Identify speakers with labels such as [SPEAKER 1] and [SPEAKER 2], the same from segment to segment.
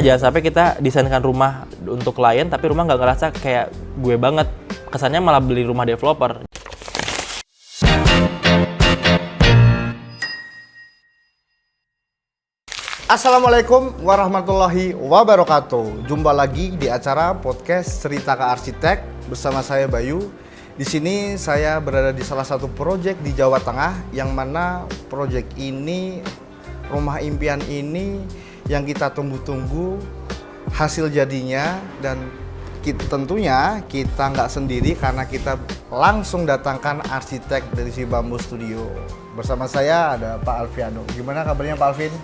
[SPEAKER 1] Jangan sampai kita desainkan rumah untuk klien, tapi rumah nggak ngerasa kayak gue banget. Kesannya malah beli rumah developer.
[SPEAKER 2] Assalamualaikum warahmatullahi wabarakatuh. Jumpa lagi di acara podcast Cerita Ke Arsitek bersama saya Bayu. Di sini saya berada di salah satu proyek di Jawa Tengah, yang mana proyek ini, rumah impian ini yang kita tunggu-tunggu hasil jadinya, dan tentunya kita nggak sendiri karena kita langsung datangkan arsitek dari Si Bambu Studio. Bersama saya ada Pak Alfiano. Gimana kabarnya Pak Alvin?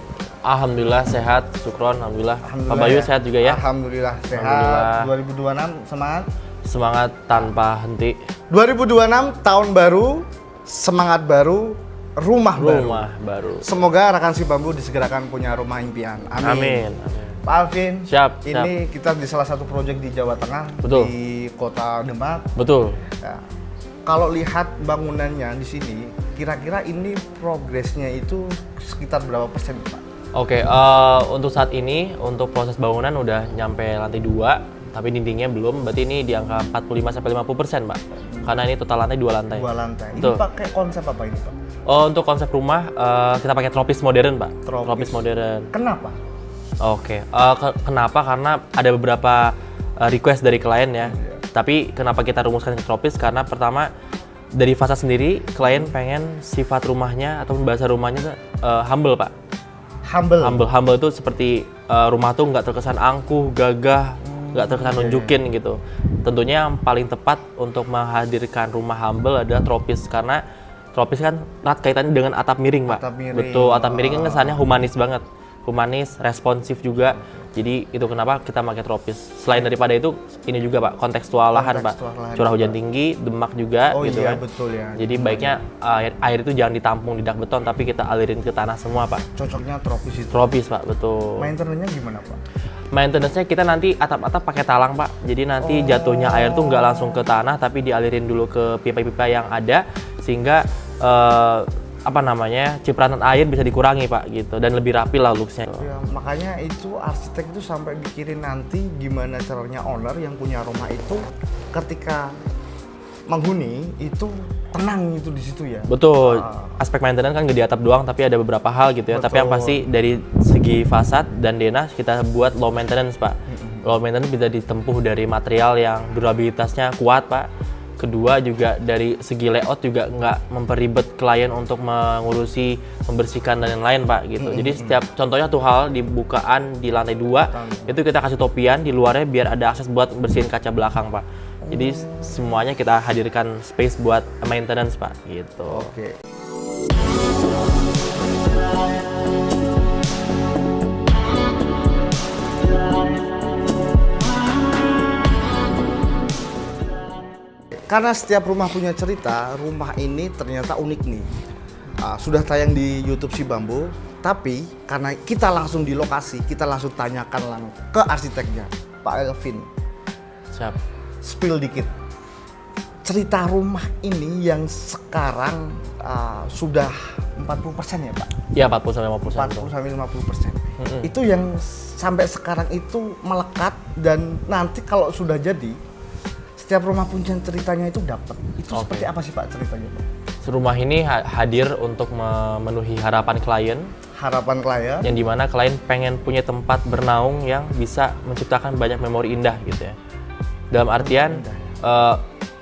[SPEAKER 1] Alhamdulillah sehat, syukron, alhamdulillah. Pak Bayu sehat juga ya?
[SPEAKER 2] Alhamdulillah sehat. 2026 semangat?
[SPEAKER 1] Semangat tanpa henti.
[SPEAKER 2] 2026 tahun baru, semangat baru, rumah
[SPEAKER 1] baru.
[SPEAKER 2] Semoga rekan Si Bambu disegerakan punya rumah impian. Amin. Pak Alvin,
[SPEAKER 1] siap.
[SPEAKER 2] Ini kita di salah satu proyek di Jawa Tengah.
[SPEAKER 1] Betul.
[SPEAKER 2] Di Kota Demak.
[SPEAKER 1] Betul.
[SPEAKER 2] Ya. Kalau lihat bangunannya di sini, kira-kira ini progresnya itu sekitar berapa persen, Pak?
[SPEAKER 1] Oke, untuk saat ini, untuk proses bangunan udah nyampe lantai 2, tapi dindingnya belum, berarti ini di angka 45-50%, Pak. Karena ini total lantai 2 lantai.
[SPEAKER 2] 2 lantai.
[SPEAKER 1] Betul.
[SPEAKER 2] Ini pakai konsep apa ini, Pak?
[SPEAKER 1] Untuk konsep rumah, kita pakai tropis modern, Pak. Tropis modern.
[SPEAKER 2] Kenapa?
[SPEAKER 1] Oke, kenapa? Karena ada beberapa request dari klien ya. Tapi kenapa kita rumuskan ke tropis? Karena pertama, dari fasad sendiri, klien pengen sifat rumahnya atau bahasa rumahnya humble, Pak. Humble itu seperti rumah tuh nggak terkesan angkuh, gagah, nggak terkesan nunjukin gitu. Tentunya yang paling tepat untuk menghadirkan rumah humble adalah tropis, karena tropis kan erat kaitannya dengan atap miring, Pak. Betul, atap miring kan kesannya humanis banget. Humanis, responsif juga. Jadi itu kenapa kita pakai tropis. Selain daripada itu, ini juga Pak, kontekstual lahan Pak. Curah hujan tinggi, Demak juga gitu
[SPEAKER 2] iya,
[SPEAKER 1] kan.
[SPEAKER 2] Betul ya.
[SPEAKER 1] Jadi baiknya air itu jangan ditampung di dak beton, tapi kita alirin ke tanah semua Pak.
[SPEAKER 2] Cocoknya tropis itu.
[SPEAKER 1] Tropis Pak, betul.
[SPEAKER 2] Maintenance-nya gimana Pak?
[SPEAKER 1] Maintenance-nya kita nanti atap-atap pakai talang Pak. Jadi nanti jatuhnya air tuh nggak langsung ke tanah, tapi dialirin dulu ke pipa-pipa yang ada, sehingga cipratan air bisa dikurangi Pak gitu, dan lebih rapi lah looks-nya.
[SPEAKER 2] Ya, makanya itu arsitek itu sampai mikirin nanti gimana caranya owner yang punya rumah itu ketika menghuni itu tenang itu di situ ya.
[SPEAKER 1] Betul. Aspek maintenance kan nggak di atap doang, tapi ada beberapa hal gitu ya. Betul. Tapi yang pasti dari segi fasad dan denah kita buat low maintenance Pak. Low maintenance bisa ditempuh dari material yang durabilitasnya kuat Pak. Kedua juga dari segi layout juga nggak memperibet klien untuk mengurusi, membersihkan dan lain-lain Pak gitu. Jadi setiap contohnya tuh hal di bukaan di lantai 2 itu kita kasih topian di luarnya biar ada akses buat bersihin kaca belakang Pak. Jadi semuanya kita hadirkan space buat maintenance Pak gitu.
[SPEAKER 2] Oke. Karena setiap rumah punya cerita, rumah ini ternyata unik nih. Sudah tayang di YouTube Si Bambu, tapi karena kita langsung di lokasi, kita langsung tanyakan ke arsiteknya, Pak Elvin.
[SPEAKER 1] Siap.
[SPEAKER 2] Spill dikit. Cerita rumah ini yang sekarang sudah 40% ya Pak?
[SPEAKER 1] Iya, 40-50%.
[SPEAKER 2] 40-50%. Itu yang sampai sekarang itu melekat, dan nanti kalau sudah jadi, setiap rumah punya ceritanya itu dapat. Itu seperti apa sih Pak ceritanya Pak?
[SPEAKER 1] Rumah ini hadir untuk memenuhi harapan klien.
[SPEAKER 2] Harapan klien?
[SPEAKER 1] Yang dimana klien pengen punya tempat bernaung yang bisa menciptakan banyak memori indah gitu ya. Dalam artian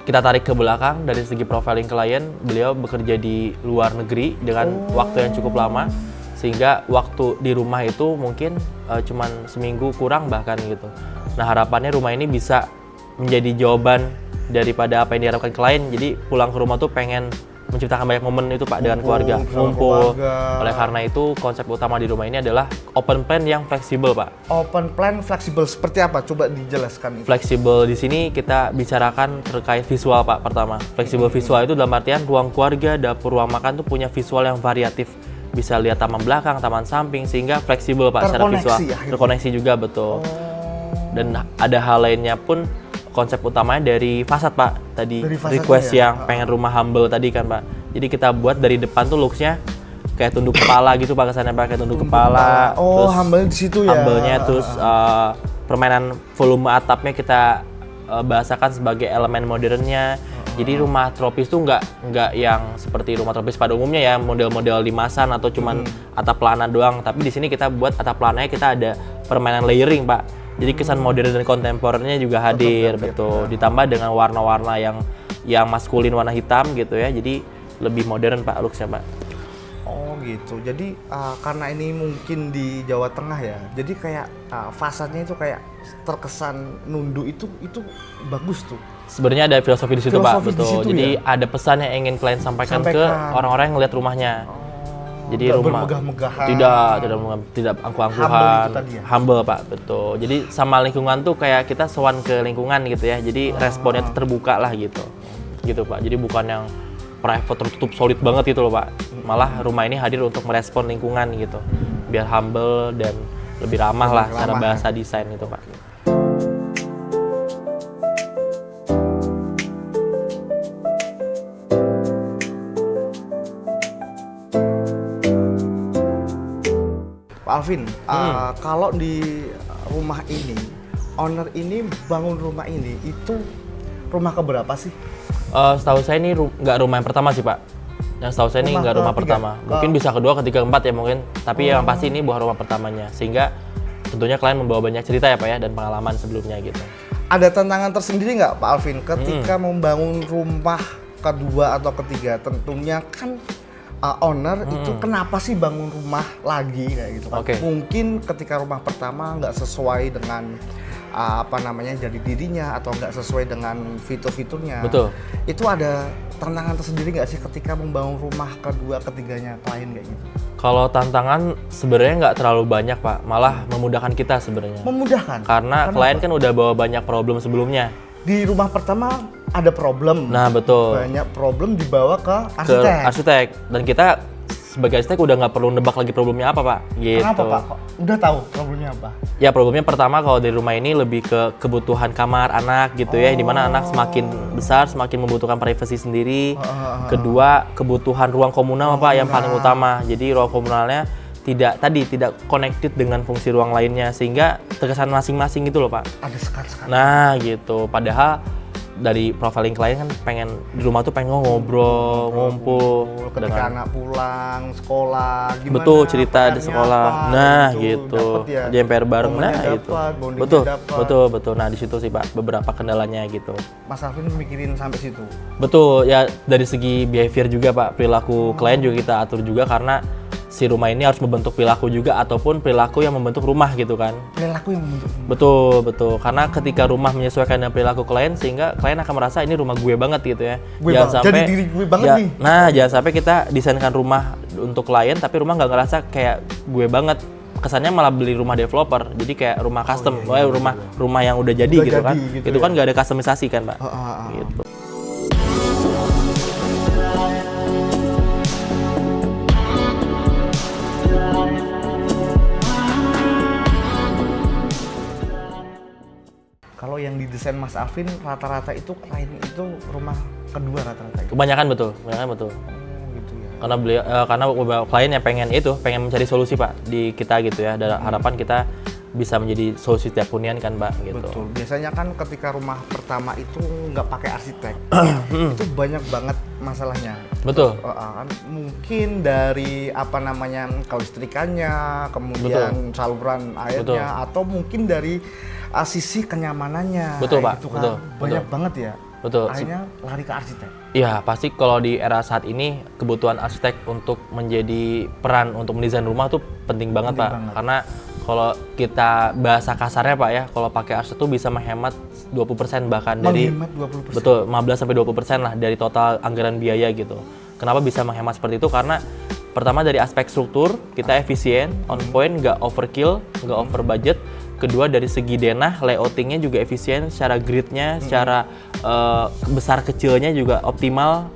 [SPEAKER 1] kita tarik ke belakang dari segi profiling klien, beliau bekerja di luar negeri dengan waktu yang cukup lama, sehingga waktu di rumah itu mungkin cuman seminggu kurang bahkan gitu. Nah harapannya rumah ini bisa menjadi jawaban daripada apa yang diharapkan klien. Jadi pulang ke rumah tuh pengen menciptakan banyak momen itu Pak dengan keluarga, ngumpul. Oleh karena itu konsep utama di rumah ini adalah open plan yang fleksibel Pak.
[SPEAKER 2] Open plan fleksibel seperti apa? Coba dijelaskan.
[SPEAKER 1] Fleksibel di sini kita bicarakan terkait visual Pak pertama. Fleksibel visual itu dalam artian ruang keluarga, dapur, ruang makan tuh punya visual yang variatif. Bisa lihat taman belakang, taman samping, sehingga fleksibel Pak secara visual. Terkoneksi juga betul. Dan ada hal lainnya pun, konsep utamanya dari fasad Pak tadi, request yang pengen rumah humble tadi kan Pak. Jadi kita buat dari depan tuh looks-nya kayak tunduk kepala gitu Pak, kesannya Pak, kayak tunduk kepala.
[SPEAKER 2] Oh,
[SPEAKER 1] Terus
[SPEAKER 2] humble di situ ya.
[SPEAKER 1] humble-nya, terus permainan volume atapnya kita bahasakan sebagai elemen modernnya. Jadi rumah tropis tuh nggak yang seperti rumah tropis pada umumnya ya, model-model limasan atau cuman atap pelana doang. Tapi di sini kita buat atap pelananya kita ada permainan layering Pak. Jadi kesan modern dan kontemporernya juga hadir, betul. Ditambah dengan warna-warna yang maskulin, warna hitam gitu ya. Jadi lebih modern Pak looks-nya Pak.
[SPEAKER 2] Oh gitu. Jadi karena ini mungkin di Jawa Tengah ya. Jadi kayak fasadnya itu kayak terkesan nunduk itu bagus tuh.
[SPEAKER 1] Sebenarnya ada filosofi di situ Pak,
[SPEAKER 2] Filosofi di
[SPEAKER 1] betul.
[SPEAKER 2] situ
[SPEAKER 1] Jadi
[SPEAKER 2] ya?
[SPEAKER 1] ada pesan yang ingin klien sampaikan ke orang-orang yang ngeliat rumahnya. Jadi
[SPEAKER 2] nggak
[SPEAKER 1] rumah
[SPEAKER 2] bermegah-megahan.
[SPEAKER 1] tidak angkuh-angkuhan,
[SPEAKER 2] Humble itu tadi ya?
[SPEAKER 1] humble Pak, betul. Jadi sama lingkungan tuh kayak kita sowan ke lingkungan gitu ya. Jadi responnya tuh terbuka lah gitu Pak. Jadi bukan yang private tertutup solid banget gitu loh Pak. Malah rumah ini hadir untuk merespon lingkungan gitu, biar humble dan lebih ramah lah cara bahasa desain itu Pak.
[SPEAKER 2] Pak Alvin, kalau di rumah ini, owner ini bangun rumah ini itu rumah keberapa sih?
[SPEAKER 1] Setahu saya ini nggak rumah yang pertama sih Pak. Yang setahu saya ini nggak rumah pertama. Mungkin bisa kedua, ketiga, keempat ya mungkin. Tapi yang pasti ini bukan rumah pertamanya. Sehingga tentunya klien membawa banyak cerita ya Pak ya, dan pengalaman sebelumnya gitu.
[SPEAKER 2] Ada tantangan tersendiri nggak Pak Alvin ketika membangun rumah kedua atau ketiga? Tentunya kan owner itu kenapa sih bangun rumah lagi kayak gitu kan?
[SPEAKER 1] Oke.
[SPEAKER 2] Mungkin ketika rumah pertama nggak sesuai dengan jadi dirinya atau nggak sesuai dengan fitur-fiturnya.
[SPEAKER 1] Betul.
[SPEAKER 2] Itu ada tantangan tersendiri nggak sih ketika membangun rumah kedua ketiganya klien kayak gitu?
[SPEAKER 1] Kalau tantangan sebenarnya nggak terlalu banyak Pak, malah memudahkan kita sebenarnya.
[SPEAKER 2] Memudahkan.
[SPEAKER 1] Karena klien kan udah bawa banyak problem sebelumnya.
[SPEAKER 2] Di rumah pertama ada problem.
[SPEAKER 1] Nah betul.
[SPEAKER 2] Banyak problem dibawa ke
[SPEAKER 1] Ke
[SPEAKER 2] arsitek.
[SPEAKER 1] arsitek. Dan kita sebagai arsitek udah nggak perlu nebak lagi problemnya apa Pak. Gitu.
[SPEAKER 2] Kenapa Pak? Kok udah tahu problemnya apa?
[SPEAKER 1] Ya problemnya pertama kalau dari rumah ini lebih ke kebutuhan kamar anak gitu ya, dimana anak semakin besar semakin membutuhkan privasi sendiri. Kedua kebutuhan ruang komunal Pak yang paling utama. Jadi ruang komunalnya tidak connected dengan fungsi ruang lainnya sehingga terkesan masing-masing gitu loh Pak.
[SPEAKER 2] Ada sekat-sekat.
[SPEAKER 1] Nah gitu, padahal dari profiling klien kan pengen di rumah tuh pengen ngobrol, ngumpul
[SPEAKER 2] Ketika anak pulang sekolah, gimana?
[SPEAKER 1] betul cerita di
[SPEAKER 2] PR-nya
[SPEAKER 1] sekolah.
[SPEAKER 2] apa,
[SPEAKER 1] Nah
[SPEAKER 2] gitu.
[SPEAKER 1] gitu,
[SPEAKER 2] Dapet ya,
[SPEAKER 1] JMPR bareng.
[SPEAKER 2] momennya
[SPEAKER 1] Nah itu,
[SPEAKER 2] dapet, bondingnya dapet.
[SPEAKER 1] betul. Nah di situ sih Pak beberapa kendalanya gitu.
[SPEAKER 2] Mas Alvin mikirin sampai situ.
[SPEAKER 1] Betul ya, dari segi behavior juga Pak, perilaku klien juga kita atur juga karena si rumah ini harus membentuk perilaku juga ataupun perilaku yang membentuk rumah gitu kan.
[SPEAKER 2] Perilaku yang membentuk.
[SPEAKER 1] Betul. Karena ketika rumah menyesuaikan dengan perilaku klien sehingga klien akan merasa ini rumah gue banget gitu ya.
[SPEAKER 2] Jadi diri gue banget nih.
[SPEAKER 1] Nah, jangan sampai kita desainkan rumah untuk klien tapi rumah nggak ngerasa kayak gue banget. Kesannya malah beli rumah developer. Jadi kayak rumah custom, rumah yang udah jadi gitu kan.
[SPEAKER 2] Gitu
[SPEAKER 1] Itu
[SPEAKER 2] ya.
[SPEAKER 1] kan nggak ada customisasi kan, Pak. Gitu.
[SPEAKER 2] Kalau yang didesain Mas Alvin rata-rata itu klien itu rumah kedua rata-rata itu.
[SPEAKER 1] Kebanyakan betul.
[SPEAKER 2] Oh gitu ya.
[SPEAKER 1] Karena karena klien yang pengen mencari solusi Pak di kita gitu ya. Dan harapan kita bisa menjadi solusi tiap hunian kan Pak gitu.
[SPEAKER 2] Betul. Biasanya kan ketika rumah pertama itu nggak pakai arsitek, itu banyak banget masalahnya.
[SPEAKER 1] Betul.
[SPEAKER 2] Kan mungkin dari kelistrikannya, kemudian saluran airnya, atau mungkin dari sisi kenyamanannya.
[SPEAKER 1] Betul Pak.
[SPEAKER 2] Gitu kan.
[SPEAKER 1] Betul.
[SPEAKER 2] Banyak banget ya.
[SPEAKER 1] Betul.
[SPEAKER 2] Akhirnya lari ke arsitek.
[SPEAKER 1] Iya, pasti kalau di era saat ini kebutuhan arsitek untuk menjadi peran untuk mendesain rumah tuh penting banget Pak. Karena kalau kita bahasa kasarnya Pak ya, kalau pakai arsitek tuh bisa menghemat 20% bahkan dari
[SPEAKER 2] Menghemat 20%.
[SPEAKER 1] betul 15-20% lah dari total anggaran biaya gitu. Kenapa bisa menghemat seperti itu? Karena pertama dari aspek struktur kita efisien, on point, nggak overkill, nggak over budget. Kedua dari segi denah, layoutingnya juga efisien, secara gridnya, secara besar kecilnya juga optimal.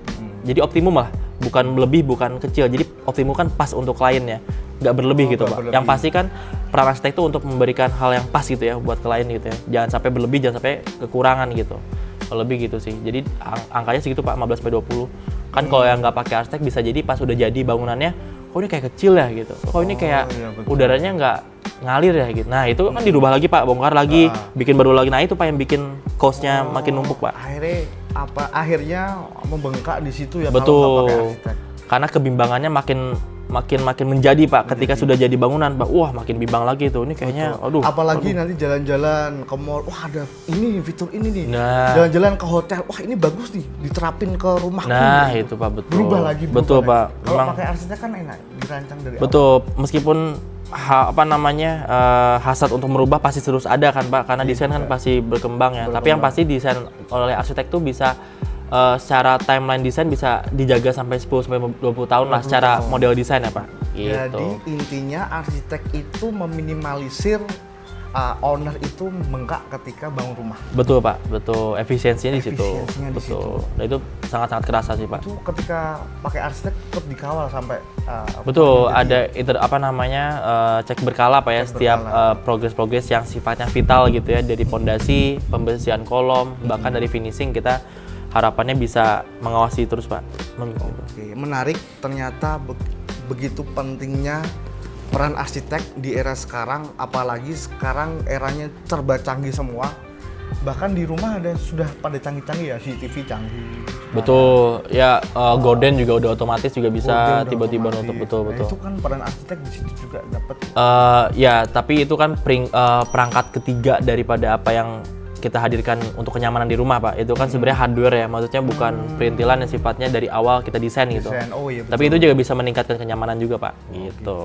[SPEAKER 1] Jadi optimum lah, bukan lebih, bukan kecil. Jadi optimum kan pas untuk kliennya, nggak berlebih gitu Pak. Yang pasti kan peran arsitek itu untuk memberikan hal yang pas gitu ya buat klien gitu ya. Jangan sampai berlebih, jangan sampai kekurangan gitu. Kalau lebih gitu sih. Jadi angkanya segitu Pak, 15-20. Kan kalau yang nggak pakai arsitek bisa jadi pas udah jadi bangunannya, kok kok ini kayak kecil ya gitu, kok ini kayak
[SPEAKER 2] iya, betul.
[SPEAKER 1] udaranya nggak ngalir ya gitu. Nah itu kan dirubah lagi Pak, bongkar lagi, bikin baru lagi. Nah itu Pak yang bikin cost-nya makin numpuk Pak.
[SPEAKER 2] Akhirnya membengkak di situ ya kalau nggak pakai
[SPEAKER 1] Betul.
[SPEAKER 2] arsitek.
[SPEAKER 1] Karena kebimbangannya makin menjadi Pak. Ketika sudah jadi bangunan Pak, wah makin bimbang lagi tuh. Ini kayaknya, aduh.
[SPEAKER 2] Apalagi nanti jalan-jalan ke mall, wah ada ini fitur ini nih.
[SPEAKER 1] Nah.
[SPEAKER 2] Jalan-jalan ke hotel, wah ini bagus nih, diterapin ke rumah.
[SPEAKER 1] Nah itu Pak, betul.
[SPEAKER 2] Berubah lagi.
[SPEAKER 1] Betul
[SPEAKER 2] lagi.
[SPEAKER 1] Pak.
[SPEAKER 2] Kalau
[SPEAKER 1] Memang
[SPEAKER 2] pakai arsitek kan enak, dirancang dari
[SPEAKER 1] betul. Meskipun hasrat untuk merubah pasti terus ada kan Pak, karena desain kan pasti berkembang ya. Tapi yang pasti desain oleh arsitek tuh bisa secara timeline desain bisa dijaga sampai 10 sampai 20 tahun lah secara model desain ya Pak. Gitu.
[SPEAKER 2] Jadi intinya arsitek itu meminimalisir owner itu bengkak ketika bangun rumah.
[SPEAKER 1] Betul Pak, betul. Efisiensinya di situ.
[SPEAKER 2] Efisiensinya di
[SPEAKER 1] Betul. Nah itu sangat-sangat kerasa sih Pak.
[SPEAKER 2] Itu ketika pakai arsitek tetap dikawal sampai
[SPEAKER 1] Betul, ada itu cek berkala Pak ya, setiap progres-progres yang sifatnya vital gitu ya, dari pondasi, pembersihan kolom, bahkan dari finishing kita harapannya bisa mengawasi terus Pak.
[SPEAKER 2] Oke, menarik. Ternyata begitu pentingnya peran arsitek di era sekarang, apalagi sekarang eranya serba canggih semua. Bahkan di rumah sudah pada canggih-canggih ya, CCTV canggih.
[SPEAKER 1] Betul, ya gorden juga udah otomatis juga bisa
[SPEAKER 2] Gorden
[SPEAKER 1] tiba-tiba
[SPEAKER 2] otomatis.
[SPEAKER 1] nutup, betul.
[SPEAKER 2] Itu kan peran arsitek di situ juga dapat.
[SPEAKER 1] Ya, tapi itu kan perangkat ketiga daripada apa yang kita hadirkan untuk kenyamanan di rumah Pak. Itu kan sebenarnya hardware ya, maksudnya bukan perintilan yang sifatnya dari awal kita desain gitu.
[SPEAKER 2] Oh iya, betul.
[SPEAKER 1] Tapi itu juga bisa meningkatkan kenyamanan juga Pak. Gitu.